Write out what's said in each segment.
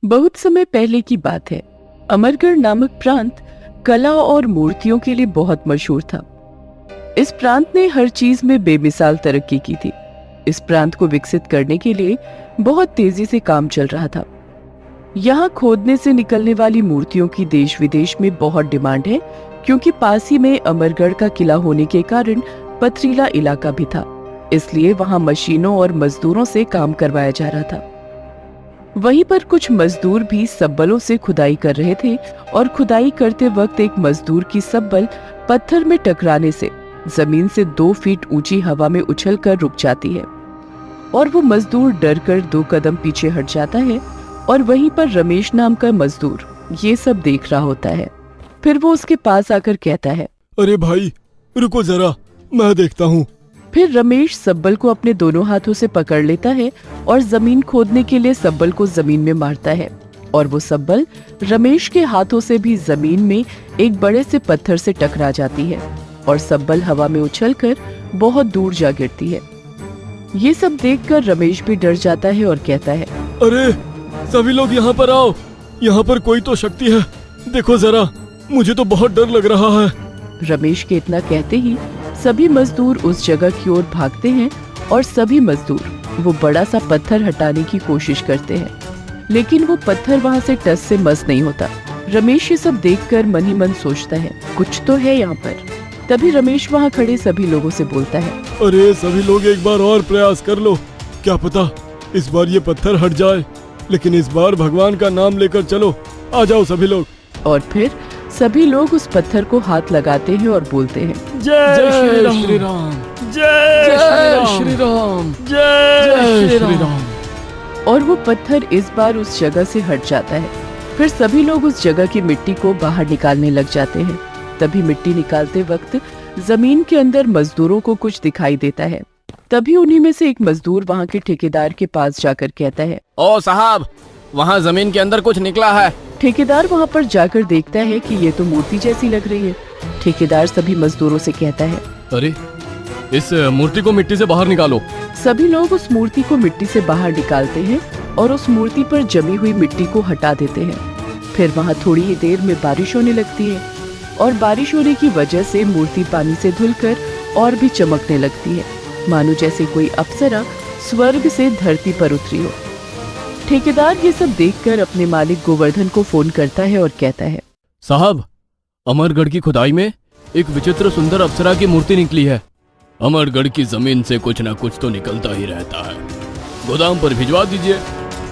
बहुत समय पहले की बात है। अमरगढ़ नामक प्रांत कला और मूर्तियों के लिए बहुत मशहूर था। इस प्रांत ने हर चीज में बेमिसाल तरक्की की थी। इस प्रांत को विकसित करने के लिए बहुत तेजी से काम चल रहा था। यहाँ खोदने से निकलने वाली मूर्तियों की देश विदेश में बहुत डिमांड है, क्योंकि पास ही में अमरगढ़ का किला होने के कारण पथरीला इलाका भी था। इसलिए वहाँ मशीनों और मजदूरों से काम करवाया जा रहा था। वहीं पर कुछ मजदूर भी सब्बलों से खुदाई कर रहे थे और खुदाई करते वक्त एक मजदूर की सब्बल पत्थर में टकराने से जमीन से 2 फीट ऊंची हवा में उछलकर रुक जाती है और वो मजदूर डरकर 2 कदम पीछे हट जाता है। और वहीं पर रमेश नाम का मजदूर ये सब देख रहा होता है। फिर वो उसके पास आकर कहता है, अरे भाई रुको जरा, मैं देखता हूँ। फिर रमेश सब्बल को अपने दोनों हाथों से पकड़ लेता है और जमीन खोदने के लिए सब्बल को जमीन में मारता है और वो सब्बल रमेश के हाथों से भी जमीन में एक बड़े से पत्थर से टकरा जाती है और सब्बल हवा में उछलकर बहुत दूर जा गिरती है। ये सब देखकर रमेश भी डर जाता है और कहता है, अरे सभी लोग यहाँ पर आओ, यहाँ पर कोई तो शक्ति है, देखो जरा, मुझे तो बहुत डर लग रहा है। रमेश के इतना कहते ही सभी मजदूर उस जगह की ओर भागते हैं और सभी मजदूर वो बड़ा सा पत्थर हटाने की कोशिश करते हैं, लेकिन वो पत्थर वहाँ से टस से मस नहीं होता। रमेश ये सब देखकर मन ही मन सोचता है, कुछ तो है यहाँ पर। तभी रमेश वहाँ खड़े सभी लोगों से बोलता है, अरे सभी लोग एक बार और प्रयास कर लो, क्या पता इस बार ये पत्थर हट जाए, लेकिन इस बार भगवान का नाम लेकर चलो, आ जाओ सभी लोग। और फिर सभी लोग उस पत्थर को हाथ लगाते हैं और बोलते हैं, जय श्री राम, जय श्री राम, जय श्री राम। और वो पत्थर इस बार उस जगह से हट जाता है। फिर सभी लोग उस जगह की मिट्टी को बाहर निकालने लग जाते हैं। तभी मिट्टी निकालते वक्त जमीन के अंदर मजदूरों को कुछ दिखाई देता है। तभी उन्हीं में से एक मजदूर वहाँ के ठेकेदार के पास जाकर कहता है, ओ साहब, वहाँ जमीन के अंदर कुछ निकला है। ठेकेदार वहाँ पर जाकर देखता है कि ये तो मूर्ति जैसी लग रही है। ठेकेदार सभी मजदूरों से कहता है, अरे इस मूर्ति को मिट्टी से बाहर निकालो। सभी लोग उस मूर्ति को मिट्टी से बाहर निकालते हैं और उस मूर्ति पर जमी हुई मिट्टी को हटा देते हैं। फिर वहाँ थोड़ी ही देर में बारिश होने लगती है और बारिश होने की वजह से मूर्ति पानी से धुलकर और भी चमकने लगती है, मानो जैसे कोई अप्सरा स्वर्ग से धरती पर उतरी हो। ठेकेदार ये सब देखकर अपने मालिक गोवर्धन को फोन करता है और कहता है, साहब, अमरगढ़ की खुदाई में एक विचित्र सुंदर अप्सरा की मूर्ति निकली है। अमरगढ़ की जमीन से कुछ न कुछ तो निकलता ही रहता है, गोदाम पर भिजवा दीजिए,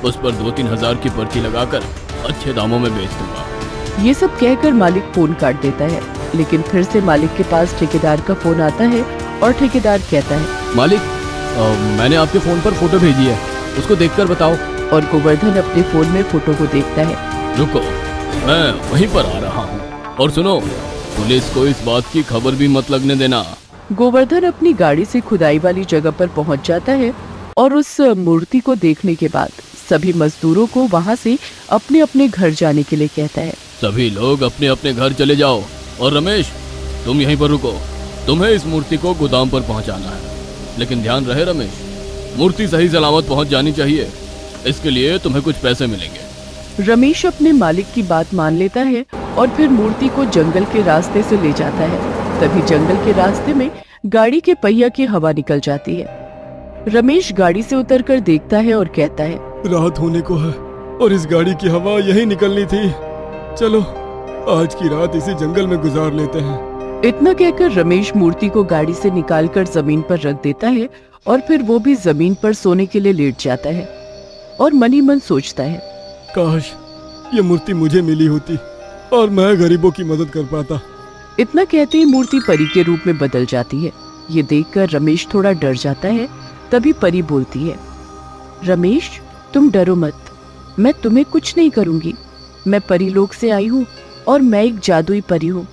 उस पर 2-3 हजार की पर्ची लगाकर अच्छे दामों में बेच दूंगा। ये सब कहकर मालिक फोन काट देता है, लेकिन फिर से मालिक के पास ठेकेदार का फोन आता है और ठेकेदार कहता है, मालिक, मैंने आपके फोन पर फोटो भेजी है, उसको देखकर बताओ। और गोवर्धन अपने फोन में फोटो को देखता है। रुको, मैं वहीं पर आ रहा हूँ, और सुनो, पुलिस को इस बात की खबर भी मत लगने देना। गोवर्धन अपनी गाड़ी से खुदाई वाली जगह पर पहुंच जाता है और उस मूर्ति को देखने के बाद सभी मजदूरों को वहां से अपने अपने घर जाने के लिए कहता है। सभी लोग अपने अपने घर चले जाओ, और रमेश, तुम यहीं पर रुको, तुम्हें इस मूर्ति को गोदाम पर पहुंचाना है। लेकिन ध्यान रहे रमेश, मूर्ति सही सलामत पहुंच जानी चाहिए, इसके लिए तुम्हें कुछ पैसे मिलेंगे। रमेश अपने मालिक की बात मान लेता है और फिर मूर्ति को जंगल के रास्ते से ले जाता है। तभी जंगल के रास्ते में गाड़ी के पहिया की हवा निकल जाती है। रमेश गाड़ी से उतरकर देखता है और कहता है, रात होने को है और इस गाड़ी की हवा यही निकलनी थी, चलो आज की रात इसी जंगल में गुजार लेते हैं। इतना कहकर रमेश मूर्ति को गाड़ी से निकालकर जमीन पर रख देता है और फिर वो भी जमीन पर सोने के लिए लेट जाता है और मन ही मन सोचता है, काश ये मूर्ति मुझे मिली होती और मैं गरीबों की मदद कर पाता। इतना कहते ही मूर्ति परी के रूप में बदल जाती है। ये देखकर रमेश थोड़ा डर जाता है। तभी परी बोलती है, रमेश, तुम डरो मत, मैं तुम्हें कुछ नहीं करूंगी। मैं परीलोक से आई हूँ और मैं एक जादुई परी हूँ।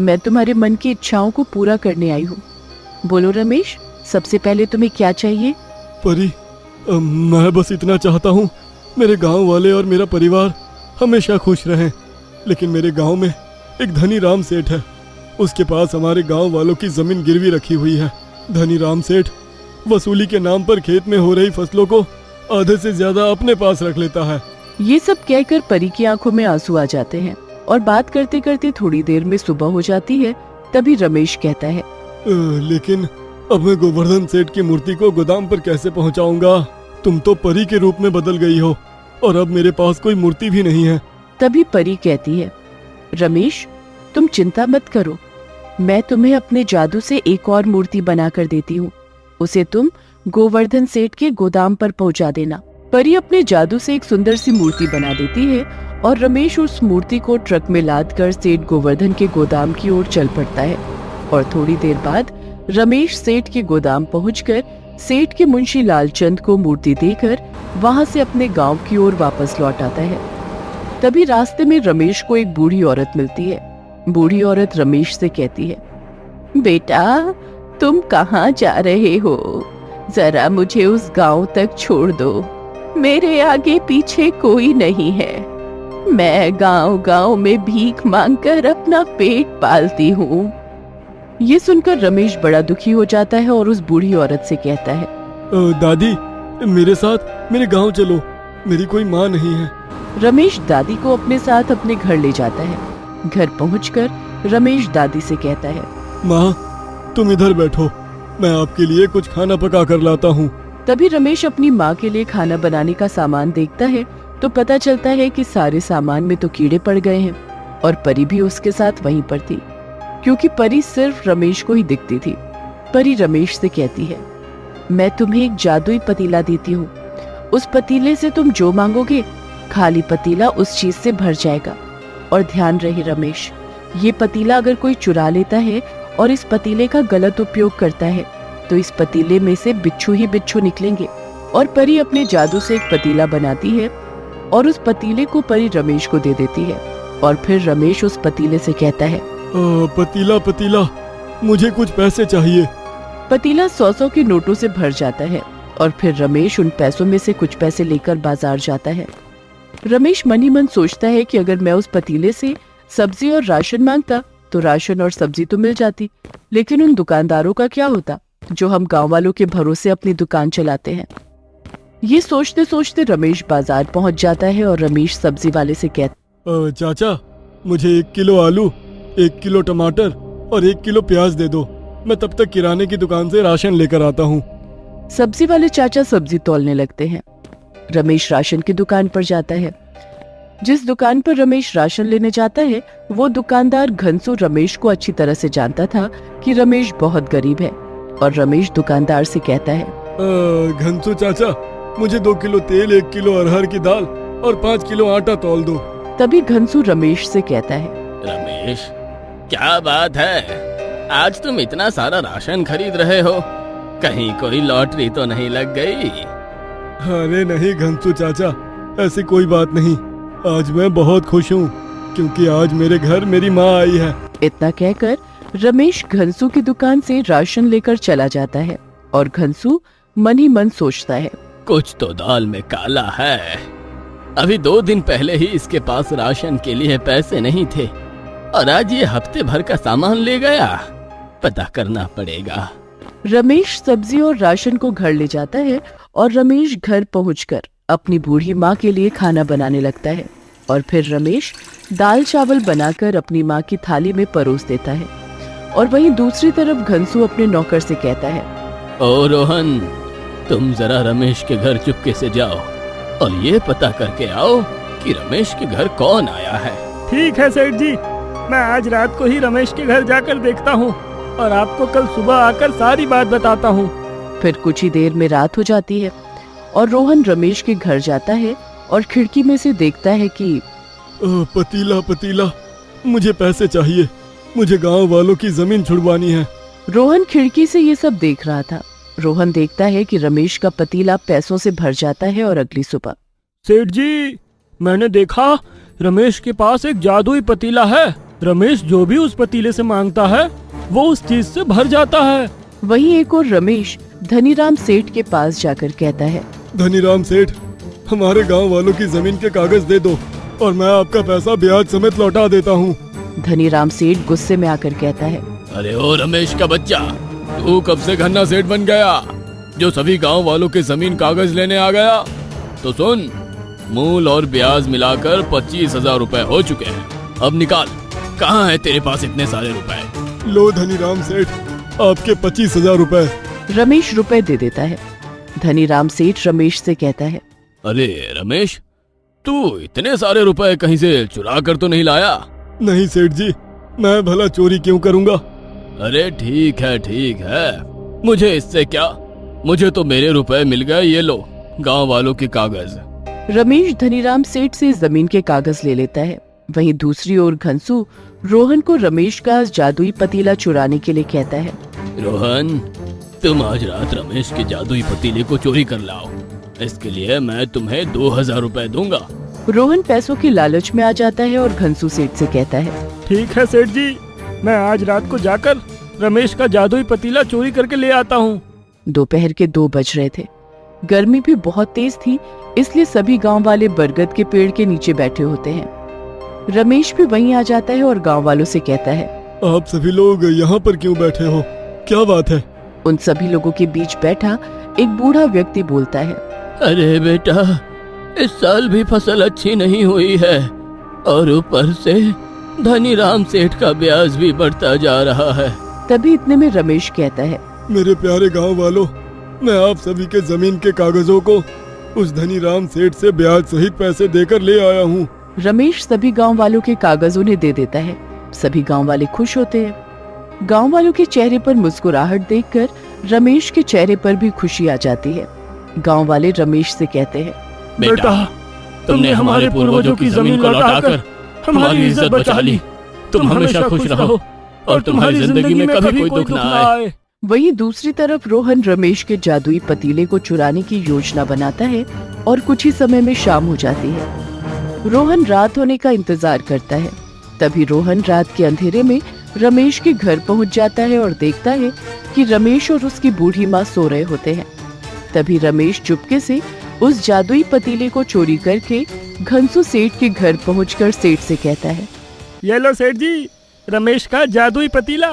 मैं तुम्हारे मन की इच्छाओं को पूरा करने आई हूँ। बोलो रमेश, सबसे पहले तुम्हें क्या चाहिए? परी, मैं बस इतना चाहता हूँ मेरे गांव वाले और मेरा परिवार हमेशा खुश रहें। लेकिन मेरे गांव में एक धनी राम सेठ है, उसके पास हमारे गांव वालों की जमीन गिरवी रखी हुई है। धनी राम सेठ वसूली के नाम पर खेत में हो रही फसलों को आधे से ज्यादा अपने पास रख लेता है ये सब कहकर परी की आंखों में आंसू आ जाते हैं और बात करते करते थोड़ी देर में सुबह हो जाती है। तभी रमेश कहता है, लेकिन अब मैं गोवर्धन सेठ की मूर्ति को गोदाम पर कैसे पहुंचाऊंगा? तुम तो परी के रूप में बदल गई हो और अब मेरे पास कोई मूर्ति भी नहीं है। तभी परी कहती है, रमेश तुम चिंता मत करो, मैं तुम्हें अपने जादू से एक और मूर्ति बना कर देती हूँ। उसे तुम गोवर्धन सेठ के गोदाम पर पहुंचा देना। परी अपने जादू से एक सुंदर सी मूर्ति बना देती है और रमेश उस मूर्ति को ट्रक में लाद कर सेठ गोवर्धन के गोदाम की ओर चल पड़ता है। और थोड़ी देर बाद रमेश सेठ के गोदाम पहुंचकर सेठ के मुंशी लालचंद को मूर्ति देकर वहां से अपने गांव की ओर वापस लौट आता है। तभी रास्ते में रमेश को एक बूढ़ी औरत मिलती है। बूढ़ी औरत रमेश से कहती है, बेटा तुम कहाँ जा रहे हो? जरा मुझे उस गांव तक छोड़ दो, मेरे आगे पीछे कोई नहीं है। मैं गांव गांव में भीख मांगकर अपना पेट पालती हूँ। ये सुनकर रमेश बड़ा दुखी हो जाता है और उस बूढ़ी औरत से कहता है, दादी मेरे साथ मेरे गांव चलो, मेरी कोई माँ नहीं है। रमेश दादी को अपने साथ अपने घर ले जाता है। घर पहुंचकर रमेश दादी से कहता है, माँ तुम इधर बैठो, मैं आपके लिए कुछ खाना पका कर लाता हूँ। तभी रमेश अपनी माँ के लिए खाना बनाने का सामान देखता है तो पता चलता है कि सारे सामान में तो कीड़े पड़ गए हैं और परी भी उसके साथ वहीं पर थी, क्योंकि परी सिर्फ रमेश को ही दिखती थी। परी रमेश से कहती है, मैं तुम्हें एक जादुई पतीला देती हूँ, उस पतीले से तुम जो मांगोगे खाली पतीला उस चीज से भर जाएगा। और ध्यान रहे रमेश, ये पतीला अगर कोई चुरा लेता है और इस पतीले का गलत उपयोग करता है तो इस पतीले में से बिच्छू ही बिच्छू निकलेंगे। और परी अपने जादू से एक पतीला बनाती है और उस पतीले को परी रमेश को दे देती है। और फिर रमेश उस पतीले से कहता है, पतीला पतीला मुझे कुछ पैसे चाहिए। पतीला 100-100 के नोटों से भर जाता है और फिर रमेश उन पैसों में से कुछ पैसे लेकर बाजार जाता है। रमेश मन ही मन सोचता है कि अगर मैं उस पतीले से सब्जी और राशन मांगता तो राशन और सब्जी तो मिल जाती, लेकिन उन दुकानदारों का क्या होता जो हम गांव वालों के भरोसे अपनी दुकान चलाते हैं। ये सोचते सोचते रमेश बाजार पहुंच जाता है और रमेश सब्जी वाले से कहता, चाचा मुझे 1 किलो आलू, 1 किलो टमाटर और 1 किलो प्याज दे दो, मैं तब तक किराने की दुकान से राशन लेकर आता हूँ। सब्जी वाले चाचा सब्जी तौलने लगते हैं। रमेश राशन की दुकान पर जाता है। जिस दुकान पर रमेश राशन लेने जाता है वो दुकानदार घनसू रमेश को अच्छी तरह से जानता था कि रमेश बहुत गरीब है। और रमेश दुकानदार से कहता है, घनसू चाचा मुझे 2 किलो तेल, 1 किलो अरहर की दाल और 5 किलो आटा तौल दो। तभी घनसू रमेश से कहता है, रमेश क्या बात है, आज तुम इतना सारा राशन खरीद रहे हो, कहीं कोई लॉटरी तो नहीं लग गई? अरे नहीं घनसू चाचा, ऐसी कोई बात नहीं, आज मैं बहुत खुश हूँ क्योंकि आज मेरे घर मेरी माँ आई है। इतना कहकर रमेश घनसू की दुकान से राशन लेकर चला जाता है और घनसू मन ही मन सोचता है, कुछ तो दाल में काला है। अभी 2 दिन पहले ही इसके पास राशन के लिए पैसे नहीं थे और आज ये हफ्ते भर का सामान ले गया, पता करना पड़ेगा। रमेश सब्जी और राशन को घर ले जाता है और रमेश घर पहुंचकर अपनी बूढ़ी माँ के लिए खाना बनाने लगता है। और फिर रमेश दाल चावल बनाकर अपनी माँ की थाली में परोस देता है। और वहीं दूसरी तरफ घनसू अपने नौकर से कहता है, ओ रोहन, तुम जरा रमेश के घर चुपके से जाओ और ये पता करके आओ कि रमेश के घर कौन आया है। ठीक है सेठ जी, मैं आज रात को ही रमेश के घर जाकर देखता हूँ और आपको कल सुबह आकर सारी बात बताता हूँ। फिर कुछ ही देर में रात हो जाती है और रोहन रमेश के घर जाता है और खिड़की में से देखता है कि पतीला पतीला मुझे पैसे चाहिए, मुझे गांव वालों की जमीन छुड़वानी है। रोहन खिड़की से ये सब देख रहा था। रोहन देखता है कि रमेश का पतीला पैसों से भर जाता है और अगली सुबह, सेठ जी मैंने देखा रमेश के पास एक जादुई पतीला है, रमेश जो भी उस पतीले से मांगता है वो उस चीज से भर जाता है। वहीं एक और रमेश धनीराम सेठ के पास जाकर कहता है, धनीराम सेठ, हमारे गांव वालों की जमीन के कागज दे दो और मैं आपका पैसा ब्याज समेत लौटा देता हूँ। धनीराम सेठ गुस्से में आकर कहता है, अरे ओ रमेश का बच्चा, तू कब से गन्ना सेठ बन गया जो सभी गांव वालों के जमीन कागज लेने आ गया? तो सुन, मूल और ब्याज मिलाकर 25,000 रुपए हो चुके हैं। अब निकाल, कहाँ है तेरे पास इतने सारे रुपए? लो धनीराम सेठ, आपके 25,000 रुपए। रमेश रुपए दे देता है। धनीराम सेठ रमेश से कहता है, अरे रमेश, तू इतने सारे रुपए कहीं से चुरा कर तो नहीं लाया? नहीं सेठ जी, मैं भला चोरी क्यों करूंगा? अरे ठीक है, मुझे इससे क्या, मुझे तो मेरे रुपए मिल गए, ये लो गांव वालों के कागज। रमेश धनीराम सेठ से जमीन के कागज ले लेता है। वहीं दूसरी ओर घनसू रोहन को रमेश का जादुई पतीला चुराने के लिए कहता है। रोहन, तुम आज रात रमेश के जादुई पतीले को चोरी कर लाओ, इसके लिए मैं तुम्हें 2,000 रुपए दूंगा। रोहन पैसों की लालच में आ जाता है और घनसू सेठ से कहता है, ठीक है सेठ जी, मैं आज रात को जाकर रमेश का जादुई पतीला चोरी करके ले आता हूँ। दोपहर के 2 बज रहे थे। गर्मी भी बहुत तेज थी, इसलिए सभी गांव वाले बरगद के पेड़ के नीचे बैठे होते हैं। रमेश भी वहीं आ जाता है और गांव वालों से कहता है, आप सभी लोग यहाँ पर क्यों बैठे हो, क्या बात है? उन सभी लोगों के बीच बैठा एक बूढ़ा व्यक्ति बोलता है, अरे बेटा, इस साल भी फसल अच्छी नहीं हुई है और ऊपर से धनीराम सेठ का ब्याज भी बढ़ता जा रहा है। तभी इतने में रमेश कहता है, मेरे प्यारे गांव वालों, मैं आप सभी के जमीन के कागजों को उस धनीराम सेठ से ब्याज सहित पैसे देकर ले आया हूँ। रमेश सभी गांव वालों के कागज उन्हें दे देता है। सभी गांव वाले खुश होते हैं। गांव वालों के चेहरे पर मुस्कुराहट देखकर रमेश के चेहरे पर भी खुशी आ जाती है। गांव वाले रमेश से कहते हैं, बेटा, तुमने हमारे पूर्वजों की जमीन को लौटाकर हमारी इज्जत बचा ली। तुम हमेशा खुश रहो और तुम्हारी जिंदगी में कभी कोई दुख ना आए। वहीं दूसरी तरफ रोहन रमेश के जादुई पतीले को चुराने की योजना बनाता है और कुछ ही समय में शाम हो जाती है। रोहन रात होने का इंतजार करता है। तभी रोहन रात के अंधेरे में रमेश के घर पहुंच जाता है और देखता है कि रमेश और उसकी बूढ़ी माँ सो रहे होते हैं। तभी रमेश चुपके से उस जादुई पतीले को चोरी करके घनसू सेठ के घर पहुंचकर सेठ से कहता है, ये लो सेठ जी, रमेश का जादुई पतीला,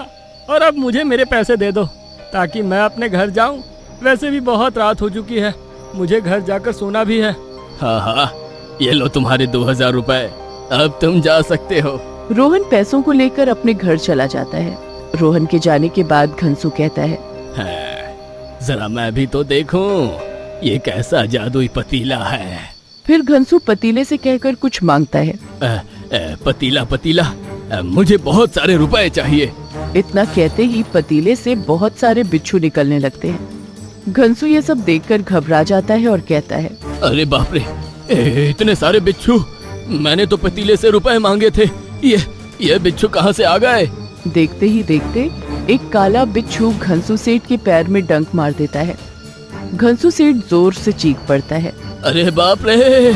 और अब मुझे मेरे पैसे दे दो ताकि मैं अपने घर जाऊं। वैसे भी बहुत रात हो चुकी है, मुझे घर जाकर सोना भी है। हाँ, ये लो तुम्हारे 2,000 रुपए, अब तुम जा सकते हो। रोहन पैसों को लेकर अपने घर चला जाता है। रोहन के जाने के बाद घनसू कहता है, जरा मैं भी तो देखूं ये कैसा जादुई पतीला है। फिर घनसू पतीले से कहकर कुछ मांगता है। पतीला, मुझे बहुत सारे रुपए चाहिए। इतना कहते ही पतीले से बहुत सारे बिच्छू निकलने लगते हैं। घनसू ये सब देखकर घबरा जाता है और कहता है, अरे बाप रे, इतने सारे बिच्छू, मैंने तो पतीले से रुपए मांगे थे, ये बिच्छू कहाँ से आ गए? देखते ही देखते एक काला बिच्छू घनसू सेठ के पैर में डंक मार देता है। घनसू सेठ जोर से चीख पड़ता है, अरे बाप रे,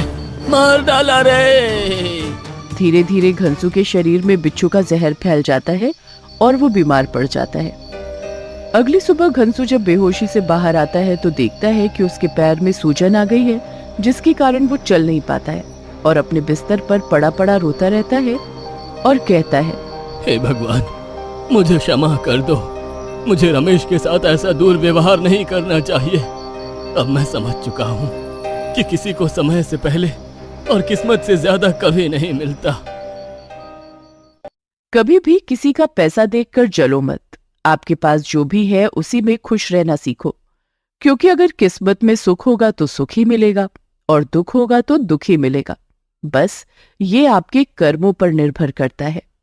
मार डाला रे। धीरे धीरे घनसू के शरीर में बिच्छू का जहर फैल जाता है और वो बीमार पड़ जाता है। अगली सुबह घनसू जब बेहोशी से बाहर आता है तो देखता है कि उसके पैर में सूजन आ गई है, जिसके कारण वो चल नहीं पाता है और अपने बिस्तर पर पड़ा पड़ा रोता रहता है और कहता है, हे भगवान, मुझे क्षमा कर दो, मुझे रमेश के साथ ऐसा दुर्व्यवहार नहीं करना चाहिए। अब मैं समझ चुका हूँ कि किसी को समय से पहले और किस्मत से ज्यादा कभी नहीं मिलता। कभी भी किसी का पैसा देखकर जलो मत। आपके पास जो भी है उसी में खुश रहना सीखो, क्योंकि अगर किस्मत में सुख होगा तो सुख ही मिलेगा और दुख होगा तो दुख ही मिलेगा। बस ये आपके कर्मों पर निर्भर करता है।